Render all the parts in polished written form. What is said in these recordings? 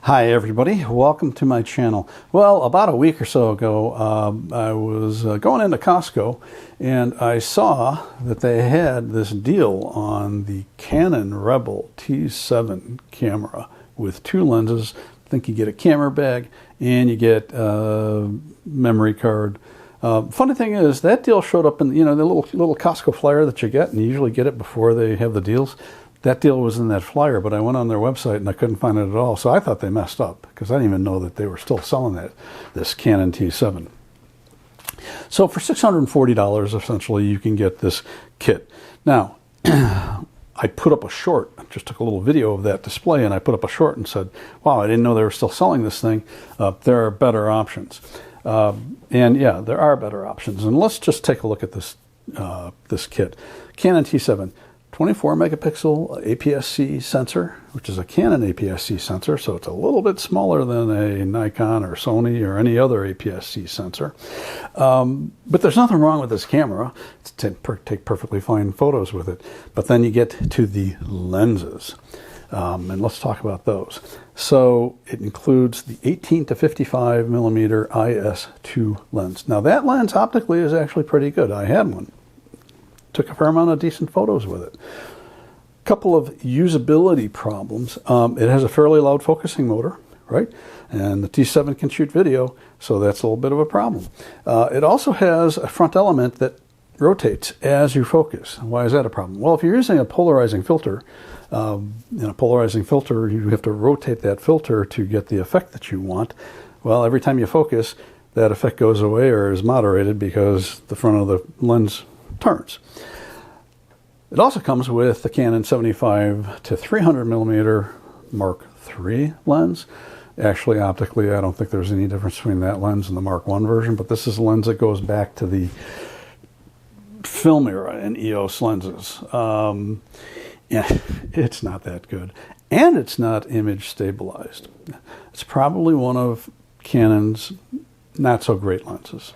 Hi everybody, welcome to my channel. Well, about a week or so ago, I was going into Costco and I saw that they had this deal on the Canon Rebel T7 camera with two lenses. I think you get a camera bag and you get a memory card. Funny thing is, that deal showed up in the little Costco flyer that you get, and you usually get it before they have the deals. That deal was in that flyer, but I went on their website and I couldn't find it at all. So I thought they messed up because I didn't even know that they were still selling this Canon T7. So for $640, essentially, you can get this kit. Now, I put up a short. I just took a little video of that display and I put up a short and said, wow, I didn't know they were still selling this thing. There are better options. And yeah, there are better options. And let's just take a look at this, this kit. Canon T7. 24 megapixel APS-C sensor, which is a Canon APS-C sensor, so it's a little bit smaller than a Nikon or Sony or any other APS-C sensor. But there's nothing wrong with this camera. It's take perfectly fine photos with it. But then you get to the lenses, and let's talk about those. So it includes the 18 to 55 millimeter IS-2 lens. Now that lens optically is actually pretty good. I had one. Took a fair amount of decent photos with it. Couple of usability problems. It has a fairly loud focusing motor, right? And the T7 can shoot video, so that's a little bit of a problem. It also has a front element that rotates as you focus. Why is that a problem? Well, if you're using a polarizing filter, in a polarizing filter, you have to rotate that filter to get the effect that you want. Well, every time you focus, that effect goes away or is moderated because the front of the lens turns. It also comes with the Canon 75 to 300 millimeter Mark III lens. Actually, optically, I don't think there's any difference between that lens and the Mark I version, but this is a lens that goes back to the film era in EOS lenses. Yeah, it's not that good. And it's not image stabilized. It's probably one of Canon's not so great lenses.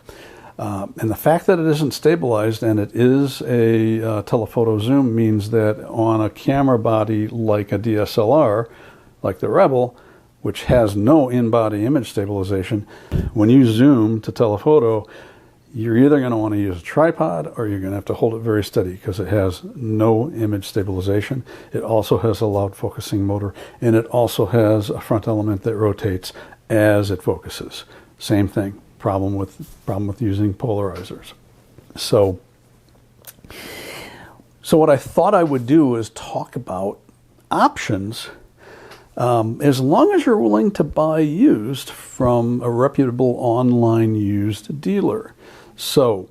And the fact that it isn't stabilized and it is a telephoto zoom means that on a camera body like a DSLR, like the Rebel, which has no in-body image stabilization, when you zoom to telephoto, you're either going to want to use a tripod or you're going to have to hold it very steady because it has no image stabilization. It also has a loud focusing motor, and it also has a front element that rotates as it focuses. Same thing. Problem with using polarizers. So what I thought I would do is talk about options as long as you're willing to buy used from a reputable online used dealer. So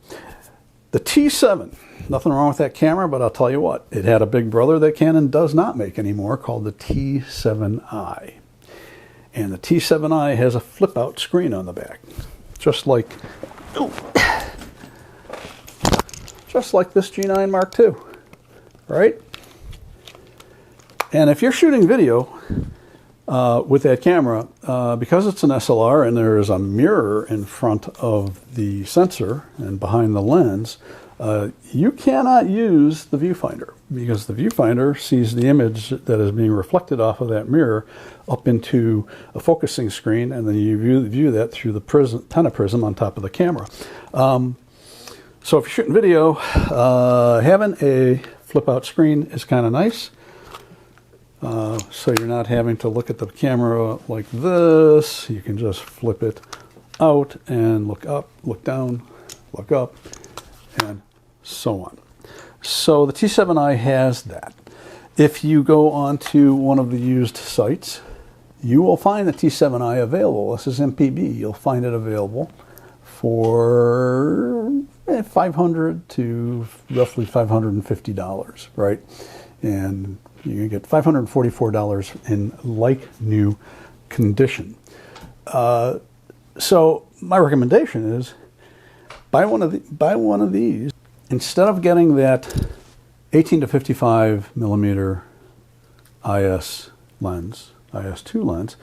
the T7, nothing wrong with that camera, but I'll tell you what, it had a big brother that Canon does not make anymore called the T7i. And the T7i has a flip out screen on the back. Just like this G9 Mark II, right? And if you're shooting video with that camera, because it's an SLR and there is a mirror in front of the sensor and behind the lens, you cannot use the viewfinder because the viewfinder sees the image that is being reflected off of that mirror up into a focusing screen, and then you view that through the prism on top of the camera. So if you're shooting video, having a flip-out screen is kind of nice. So you're not having to look at the camera like this. You can just flip it out and look up, look down, look up, and so on. So the T7i has that. If you go onto one of the used sites, you will find the T7i available. This is MPB. You'll find it available for $500 to roughly $550, right? And you can get $544 in like new condition. So my recommendation is buy one of these instead of getting that 18 to 55 millimeter IS lens, IS-2 lens.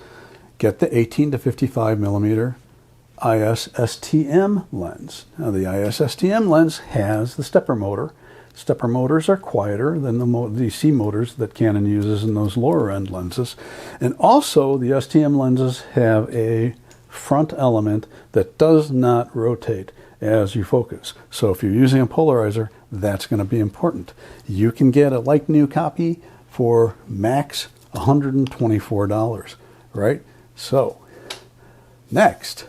Get the 18 to 55 millimeter IS STM lens. Now the IS STM lens has the stepper motor Stepper motors are quieter than the DC motors that Canon uses in those lower end lenses. And also the STM lenses have a front element that does not rotate as you focus. So if you're using a polarizer, that's going to be important. You can get a like new copy for max $124, right? So next,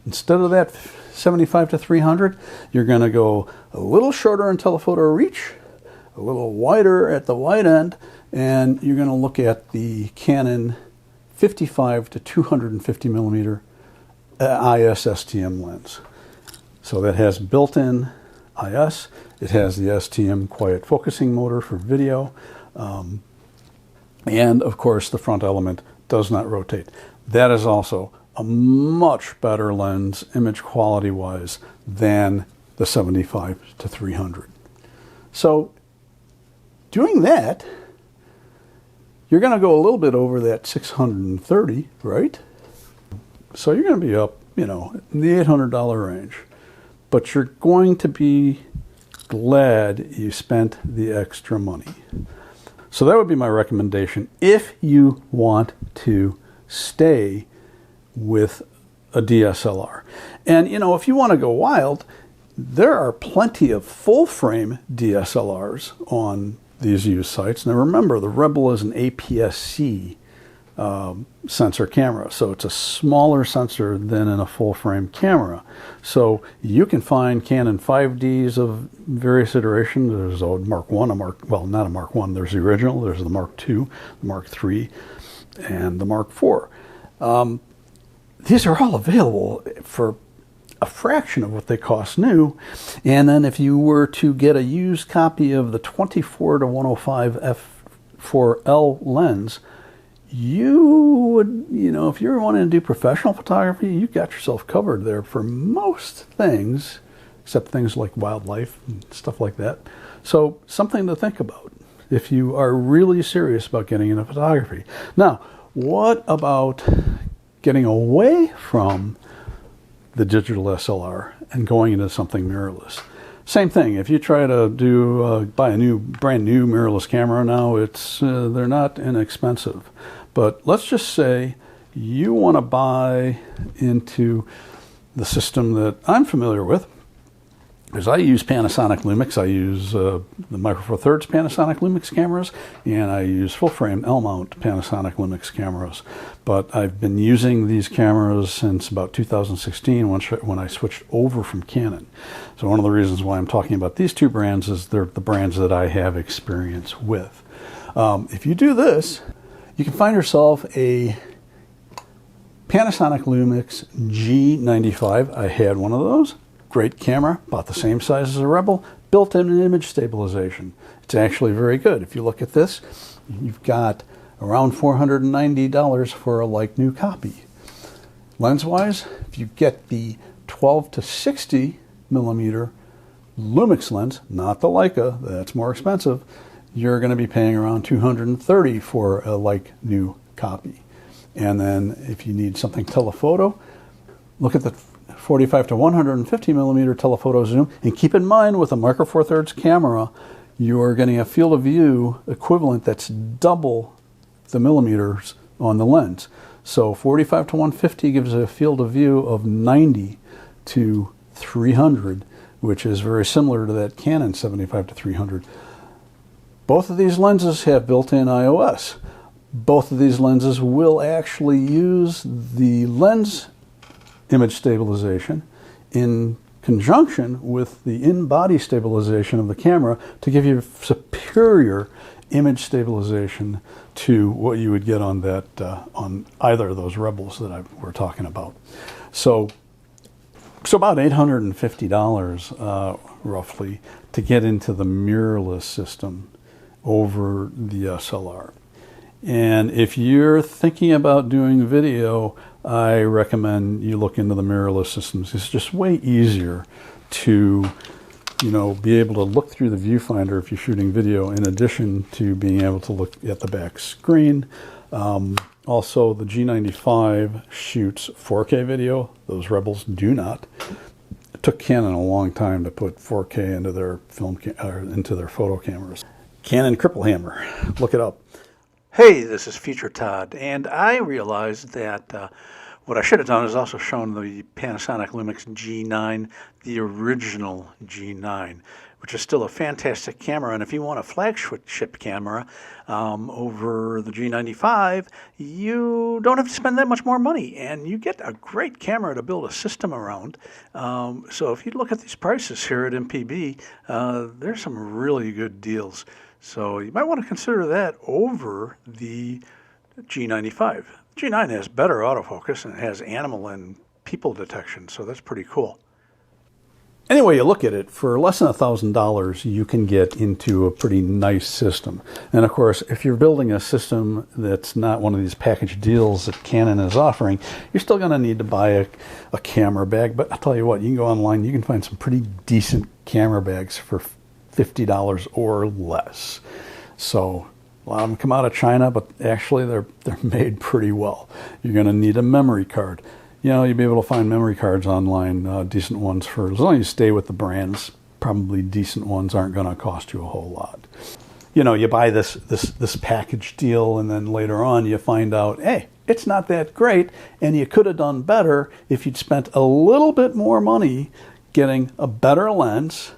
instead of that 75 to 300, you're going to go a little shorter in telephoto reach, a little wider at the wide end, and you're going to look at the Canon 55 to 250 millimeter IS STM lens. So that has built-in IS. It has the STM quiet focusing motor for video. And of course, the front element does not rotate. That is also a much better lens, image quality-wise, than the 75 to 300. So doing that, you're going to go a little bit over that 630, right? So you're going to be up, in the $800 range. But you're going to be glad you spent the extra money. So that would be my recommendation if you want to stay with a DSLR. And if you want to go wild, there are plenty of full-frame DSLRs on these used sites. Now remember, the Rebel is an APS-C sensor camera, so it's a smaller sensor than in a full-frame camera. So you can find Canon 5Ds of various iterations. There's a Mark 1, not a Mark 1, there's the original, there's the Mark 2, the Mark 3, and the Mark 4. These are all available for a fraction of what they cost new. And then if you were to get a used copy of the 24 to 105 f4L lens, you would, if you're wanting to do professional photography, you got yourself covered there for most things, except things like wildlife and stuff like that. So something to think about if you are really serious about getting into photography. Now, what about getting away from the digital SLR and going into something mirrorless? Same thing. If you try to buy a brand new mirrorless camera now, they're not inexpensive. But let's just say you want to buy into the system that I'm familiar with, because I use Panasonic Lumix. I use the Micro Four Thirds Panasonic Lumix cameras, and I use full-frame L-mount Panasonic Lumix cameras. But I've been using these cameras since about 2016 when I switched over from Canon. So one of the reasons why I'm talking about these two brands is they're the brands that I have experience with. If you do this, you can find yourself a Panasonic Lumix G95. I had one of those. Great camera, about the same size as a Rebel, built-in image stabilization. It's actually very good. If you look at this, you've got around $490 for a like new copy. Lens-wise, if you get the 12 to 60 millimeter Lumix lens, not the Leica, that's more expensive, you're going to be paying around $230 for a like new copy. And then if you need something telephoto, look at the 45 to 150 millimeter telephoto zoom, and keep in mind with a Micro Four Thirds camera, you are getting a field of view equivalent that's double the millimeters on the lens. So 45 to 150 gives a field of view of 90 to 300, which is very similar to that Canon 75 to 300. Both of these lenses have built-in iOS. Both of these lenses will actually use the lens image stabilization in conjunction with the in-body stabilization of the camera to give you superior image stabilization to what you would get on that on either of those Rebels that we're talking about. So about $850 roughly to get into the mirrorless system over the SLR. And if you're thinking about doing video, I recommend you look into the mirrorless systems. It's just way easier to, be able to look through the viewfinder if you're shooting video, in addition to being able to look at the back screen. Also, the G95 shoots 4K video. Those Rebels do not. It took Canon a long time to put 4K into their into their photo cameras. Canon Cripple Hammer, look it up. Hey, this is Future Todd, and I realized that what I should have done is also shown the Panasonic Lumix G9, the original G9, which is still a fantastic camera. And if you want a flagship camera over the G95, you don't have to spend that much more money, and you get a great camera to build a system around. So if you look at these prices here at MPB, there's some really good deals. So you might want to consider that over the G95. G9 has better autofocus and it has animal and people detection, so that's pretty cool. Anyway, you look at it, for less than $1,000, you can get into a pretty nice system. And of course, if you're building a system that's not one of these package deals that Canon is offering, you're still going to need to buy a camera bag. But I'll tell you what, you can go online, you can find some pretty decent camera bags for $50 or less. So a lot of them come out of China, but actually they're made pretty well. You're going to need a memory card. You know, you'll be able to find memory cards online, decent ones, for as long as you stay with the brands. Probably decent ones aren't going to cost you a whole lot. You know, you buy this package deal, and then later on you find out, hey, it's not that great, and you could have done better if you'd spent a little bit more money getting a better lens,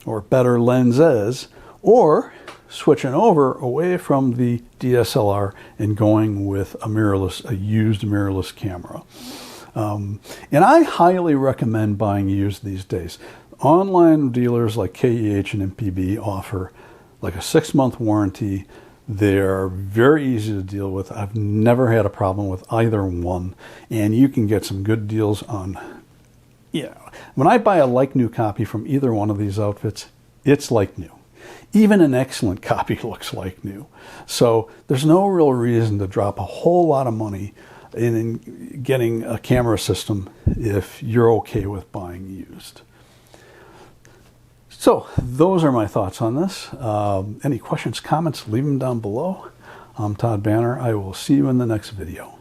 or better lenses, or switching away from the DSLR and going with a used mirrorless camera. And I highly recommend buying used these days. Online dealers like KEH and MPB offer like a 6-month warranty. They're very easy to deal with. I've never had a problem with either one, and you can get some good deals on. Yeah, when I buy a like new copy from either one of these outfits, it's like new. Even an excellent copy looks like new. So there's no real reason to drop a whole lot of money in getting a camera system if you're okay with buying used. So those are my thoughts on this. Any questions, comments, leave them down below. I'm Todd Banner. I will see you in the next video.